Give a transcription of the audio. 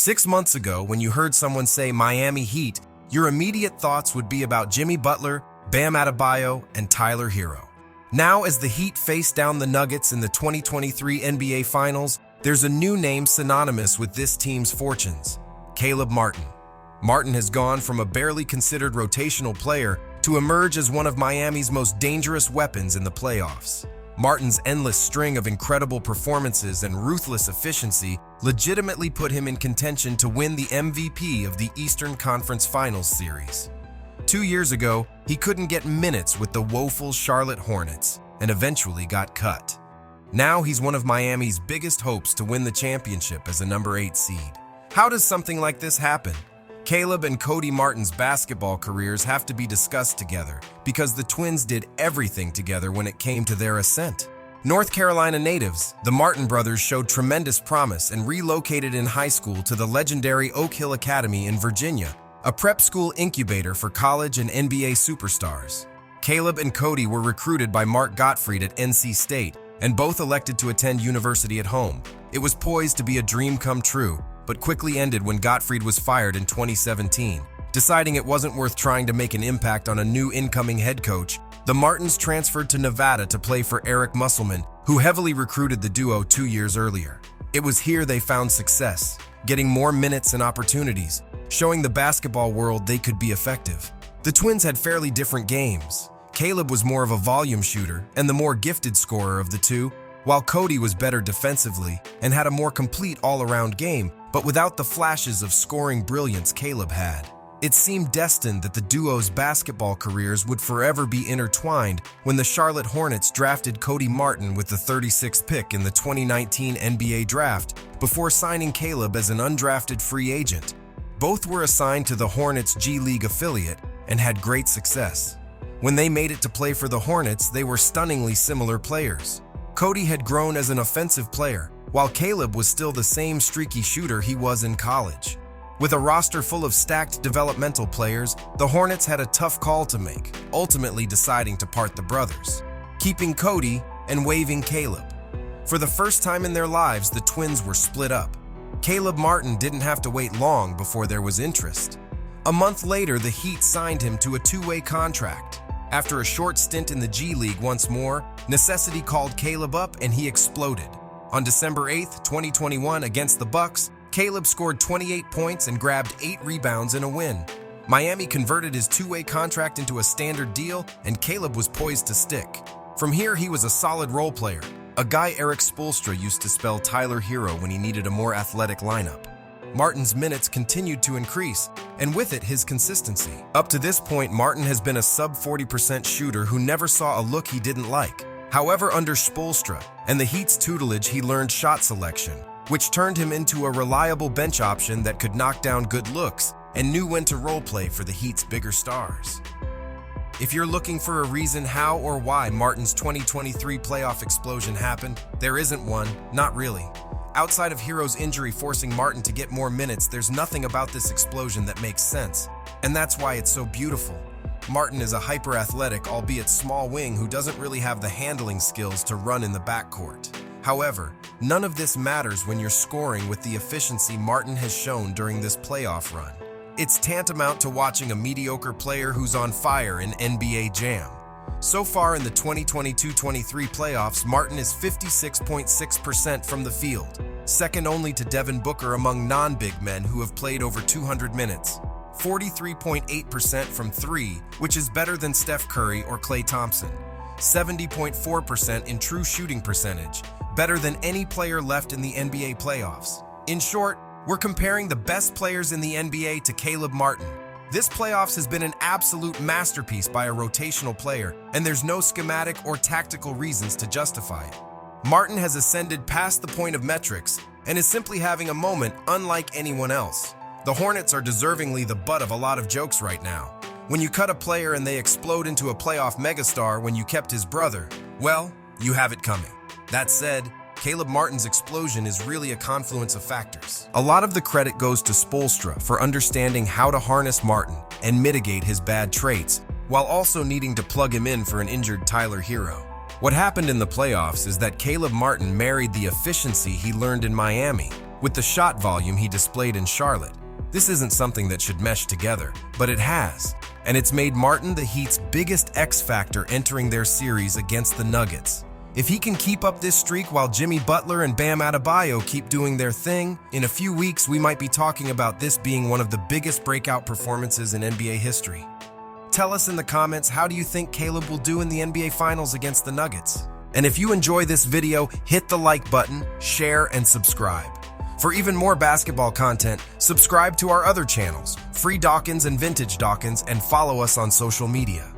6 months ago, when you heard someone say Miami Heat, your immediate thoughts would be about Jimmy Butler, Bam Adebayo, and Tyler Hero. Now, as the Heat face down the Nuggets in the 2023 NBA Finals, there's a new name synonymous with this team's fortunes: Caleb Martin. Martin has gone from a barely considered rotational player to emerge as one of Miami's most dangerous weapons in the playoffs. Martin's endless string of incredible performances and ruthless efficiency legitimately put him in contention to win the MVP of the Eastern Conference Finals series. 2 years ago, he couldn't get minutes with the woeful Charlotte Hornets and eventually got cut. Now he's one of Miami's biggest hopes to win the championship as a number 8 seed. How does something like this happen? Caleb and Cody Martin's basketball careers have to be discussed together because the twins did everything together when it came to their ascent. North Carolina natives, the Martin brothers showed tremendous promise and relocated in high school to the legendary Oak Hill Academy in Virginia, a prep school incubator for college and NBA superstars. Caleb and Cody were recruited by Mark Gottfried at NC State, and both elected to attend university at home. It was poised to be a dream come true, but quickly ended when Gottfried was fired in 2017. Deciding it wasn't worth trying to make an impact on a new incoming head coach, the Martins transferred to Nevada to play for Eric Musselman, who heavily recruited the duo 2 years earlier. It was here they found success, getting more minutes and opportunities, showing the basketball world they could be effective. The twins had fairly different games. Caleb was more of a volume shooter and the more gifted scorer of the two, while Cody was better defensively and had a more complete all-around game, but without the flashes of scoring brilliance Caleb had. It seemed destined that the duo's basketball careers would forever be intertwined when the Charlotte Hornets drafted Cody Martin with the 36th pick in the 2019 NBA Draft before signing Caleb as an undrafted free agent. Both were assigned to the Hornets G League affiliate and had great success. When they made it to play for the Hornets, they were stunningly similar players. Cody had grown as an offensive player, while Caleb was still the same streaky shooter he was in college. With a roster full of stacked developmental players, the Hornets had a tough call to make, ultimately deciding to part the brothers, keeping Cody and waiving Caleb. For the first time in their lives, the twins were split up. Caleb Martin didn't have to wait long before there was interest. A month later, the Heat signed him to a 2-way contract. After a short stint in the G League once more, necessity called Caleb up and he exploded. On December 8, 2021, against the Bucks, Caleb scored 28 points and grabbed 8 rebounds in a win. Miami converted his 2-way contract into a standard deal, and Caleb was poised to stick. From here, he was a solid role player, a guy Eric Spoelstra used to spell Tyler Hero when he needed a more athletic lineup. Martin's minutes continued to increase, and with it, his consistency. Up to this point, Martin has been a sub-40% shooter who never saw a look he didn't like. However, under Spoelstra and the Heat's tutelage, he learned shot selection, which turned him into a reliable bench option that could knock down good looks and knew when to role-play for the Heat's bigger stars. If you're looking for a reason how or why Martin's 2023 playoff explosion happened, there isn't one, not really. Outside of Hero's injury forcing Martin to get more minutes, there's nothing about this explosion that makes sense. And that's why it's so beautiful. Martin is a hyper-athletic, albeit small wing who doesn't really have the handling skills to run in the backcourt. However, none of this matters when you're scoring with the efficiency Martin has shown during this playoff run. It's tantamount to watching a mediocre player who's on fire in NBA Jam. So far in the 2022-23 playoffs, Martin is 56.6% from the field, second only to Devin Booker among non-big men who have played over 200 minutes. 43.8% from 3, which is better than Steph Curry or Klay Thompson. 70.4% in true shooting percentage, better than any player left in the NBA playoffs. In short, we're comparing the best players in the NBA to Caleb Martin. This playoffs has been an absolute masterpiece by a rotational player, and there's no schematic or tactical reasons to justify it. Martin has ascended past the point of metrics and is simply having a moment unlike anyone else. The Hornets are deservingly the butt of a lot of jokes right now. When you cut a player and they explode into a playoff megastar when you kept his brother, well, you have it coming. That said, Caleb Martin's explosion is really a confluence of factors. A lot of the credit goes to Spoelstra for understanding how to harness Martin and mitigate his bad traits, while also needing to plug him in for an injured Tyler Hero. What happened in the playoffs is that Caleb Martin married the efficiency he learned in Miami With the shot volume he displayed in Charlotte, this isn't something that should mesh together, but it has. And it's made Martin the Heat's biggest X factor entering their series against the Nuggets. If he can keep up this streak while Jimmy Butler and Bam Adebayo keep doing their thing, in a few weeks we might be talking about this being one of the biggest breakout performances in NBA history. Tell us in the comments, how do you think Caleb will do in the NBA Finals against the Nuggets? And if you enjoy this video, hit the like button, share, and subscribe. For even more basketball content, subscribe to our other channels, Free Dawkins and Vintage Dawkins, and follow us on social media.